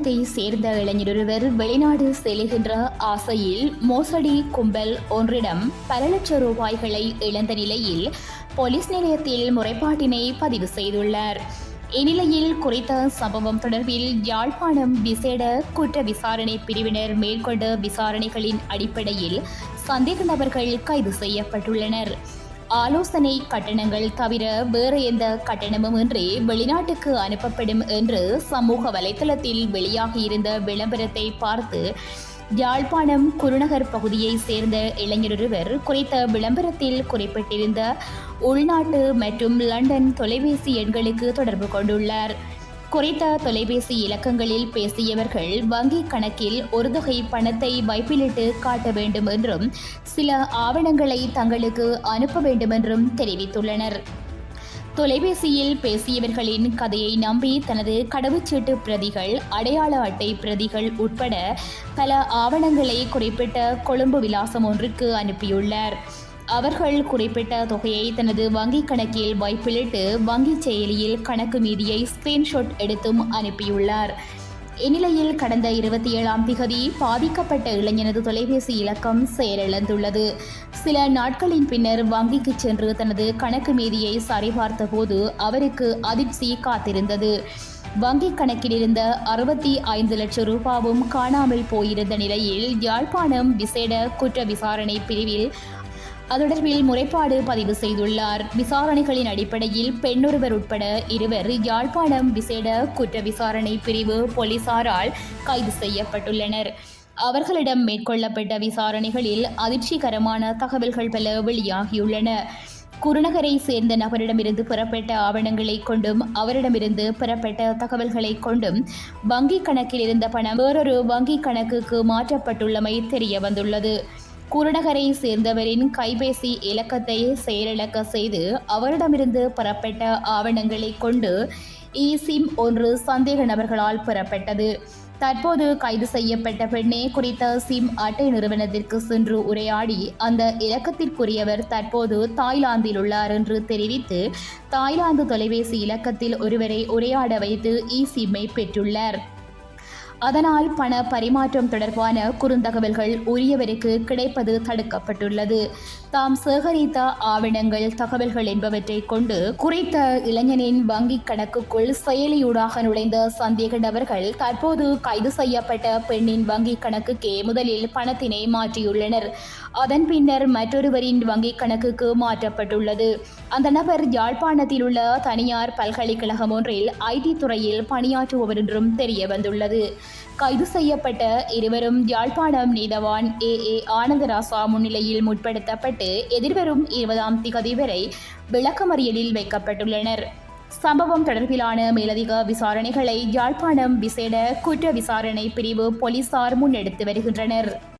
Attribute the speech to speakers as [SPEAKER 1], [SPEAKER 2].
[SPEAKER 1] யாழ்ப்பாணத்தை சேர்ந்த இளைஞரொருவர் வெளிநாடு செல்கின்ற ஆசையில் மோசடி கும்பல் ஒன்றிடம் பல லட்சம் ரூபாய்களை இழந்த நிலையில் போலீஸ் நிலையத்தில் முறைப்பாட்டினை பதிவு செய்துள்ளார். இந்நிலையில் குறித்த சம்பவம் தொடர்பில் யாழ்ப்பாணம் விசேட குற்ற விசாரணை பிரிவினர் மேற்கொண்ட விசாரணைகளின் அடிப்படையில் சந்தேக நபர்கள் கைது செய்யப்பட்டுள்ளனர். ஆலோசனை கட்டணங்கள் தவிர வேறு எந்த கட்டணமும் இன்றி வெளிநாட்டுக்கு அனுப்பப்படும் என்று சமூக வலைதளத்தில் வெளியாகியிருந்த விளம்பரத்தை பார்த்து யாழ்ப்பாணம் குருநகர் பகுதியை சேர்ந்த இளைஞரொருவர் குறித்த விளம்பரத்தில் குறிப்பிட்டிருந்த உள்நாட்டு மற்றும் லண்டன் தொலைபேசி எண்களுக்கு தொடர்பு கொண்டுள்ளார். குறித்த தொலைபேசி இலக்கங்களில் பேசியவர்கள் வங்கிக் கணக்கில் ஒரு தொகை பணத்தை வைப்பிலிட்டு காட்ட வேண்டும் என்றும் சில ஆவணங்களை தங்களுக்கு அனுப்ப வேண்டும் என்றும் தெரிவித்துள்ளனர். தொலைபேசியில் பேசியவர்களின் கதையை நம்பி தனது கடவுச்சீட்டு பிரதிகள், அடையாள அட்டை பிரதிகள் உட்பட பல ஆவணங்களை குறிப்பிட்ட கொழும்பு விலாசம் ஒன்றுக்கு அனுப்பியுள்ளார். அவர்கள் குறிப்பிட்ட தொகையை தனது வங்கிக் கணக்கில் வைப்பிலிட்டு வங்கிச் செயலியில் கணக்கு மீதியை ஸ்கிரீன்ஷாட் எடுத்தும் அனுப்பியுள்ளார். இந்நிலையில் கடந்த 27ஆம் திகதி பாதிக்கப்பட்ட இளைஞனது தொலைபேசி இலக்கம் செயலிழந்துள்ளது. சில நாட்களின் பின்னர் வங்கிக்கு சென்று தனது கணக்கு மீதியை சரிபார்த்த போது அவருக்கு அதிர்ச்சி காத்திருந்தது. வங்கிக் கணக்கில் இருந்த 65 லட்சம் ரூபாவும் காணாமல் போயிருந்த நிலையில் யாழ்ப்பாணம் விசேட குற்ற விசாரணை பிரிவில் அது தொடர்பில் முறைப்பாடு பதிவு செய்துள்ளார். விசாரணைகளின் அடிப்படையில் பெண்ணொருவர் உட்பட இருவர் யாழ்ப்பாணம் விசேட குற்ற விசாரணை பிரிவு போலீசாரால் கைது செய்யப்பட்டுள்ளனர். அவர்களிடம் மேற்கொள்ளப்பட்ட விசாரணைகளில் அதிர்ச்சிகரமான தகவல்கள் பல வெளியாகியுள்ளன. குருநகரை சேர்ந்த நபரிடமிருந்து பெறப்பட்ட ஆவணங்களை கொண்டும் அவரிடமிருந்து பெறப்பட்ட தகவல்களை கொண்டும் வங்கிக் கணக்கில் இருந்த பணம் வேறொரு வங்கிக் கணக்குக்கு மாற்றப்பட்டுள்ளமை தெரிய வந்துள்ளது. குருநகரை சேர்ந்தவரின் கைபேசி இலக்கத்தை செயலிழக்க செய்து அவரிடமிருந்து பெறப்பட்ட ஆவணங்களை கொண்டு சிம் ஒன்று சந்தேக நபர்களால் பெறப்பட்டது. தற்போது கைது செய்யப்பட்ட பெண்ணே குறித்த சிம் அட்டை நிறுவனத்திற்கு சென்று உரையாடி அந்த இலக்கத்திற்குரியவர் தற்போது தாய்லாந்தில் உள்ளார் என்று தெரிவித்து தாய்லாந்து தொலைபேசி இலக்கத்தில் ஒருவரை உரையாட வைத்து சிம்மை பெற்றுள்ளார். அதனால் பண பரிமாற்றம் தொடர்பான குறுந்தகவல்கள் உரியவருக்கு கிடைப்பது தடுக்கப்பட்டுள்ளது. தாம் சேகரித்த ஆவணங்கள், தகவல்கள் என்பவற்றை கொண்டு குறித்த இளைஞனின் வங்கிக் கணக்குக்குள் செயலியூடாக நுழைந்த சந்தேக நபர்கள் தற்போது கைது செய்யப்பட்ட பெண்ணின் வங்கிக் கணக்குக்கே முதலில் பணத்தினை மாற்றியுள்ளனர். அதன் பின்னர் மற்றொருவரின் வங்கிக் கணக்குக்கு மாற்றப்பட்டுள்ளது. அந்த நபர் யாழ்ப்பாணத்தில் உள்ள தனியார் பல்கலைக்கழகம் ஒன்றில் IT துறையில் பணியாற்றுபவர் என்றும் தெரிய வந்துள்ளது. கைது செய்யப்பட்ட இருவரும் யாழ்ப்பாணம் நீதவான் AA ஆனந்தராசா முன்னிலையில் முற்படுத்தப்பட்டு எதிர்வரும் 20ஆம் திகதி வரை விளக்கமறியலில் வைக்கப்பட்டுள்ளனர். சம்பவம் தொடர்பிலான மேலதிக விசாரணைகளை யாழ்ப்பாணம் விசேட குற்ற விசாரணை பிரிவு போலீசார் முன்னெடுத்து வருகின்றனர்.